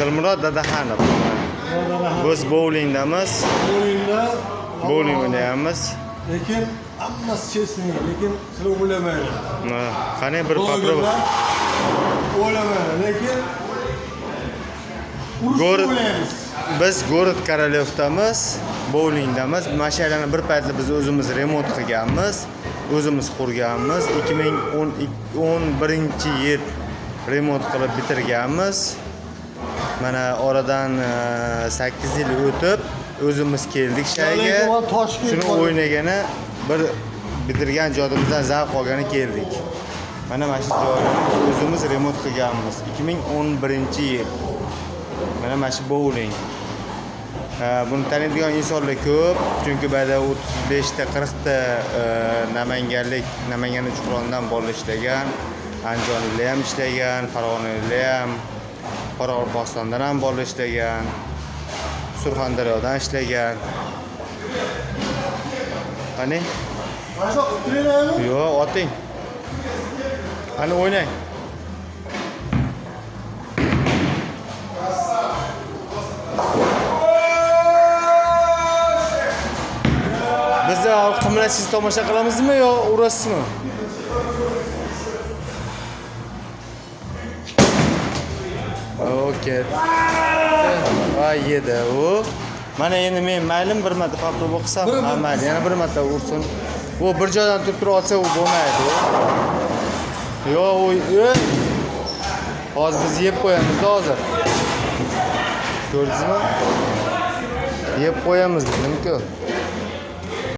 Dilmurod Dadaxonov. Biz bowlingdamiz. Bowling o'ynayapmiz. Lekin hammasi chesning, lekin sizlar o'ylamaydi. Qani bir попробуй. O'ylamaydi, lekin biz Город Korolyovdamiz, bowlingdamiz. Mashinani bir paytlar biz o'zimiz remont qilganmiz, o'zimiz qurganmiz. 2011-yil remont qilib bitirganmiz. Mana oradan 8 yil o'tib o'zimiz keldik shayga. Shuni o'ynagani bir bitirgan joyimizdan zavq olgani keldik. Mana shu joyni o'zimiz remont qilganmiz 2011-yil. Mana shu bowling. Buni taniydigan insonlar ko'p, chunki ba'da 35 ta 40 ta Namangan Uchqur'ondan bolalar ishlagan, Andijonda ham ishlagan, Farg'onada ham, Qoraqalpog'istondan ham bolalar ishlagan, Surxondaryodan ishlagan. Qani? Mana trenami? Yo'q, oting. Qani o'ynang. Biz qimlatsiz tomosha qilamizmi yo urasizmi? Okey. Voy yedi u. Mana endi men maylim bir marta попробуй qilsam, mayli yana bir marta ursin. U bir joydan turib olsa u bo'lmaydi. Yo'q, u hozir biz yeb qo'yamiz hozir. Ko'rdingizmi? Yeb qo'yamiz dedim-ku.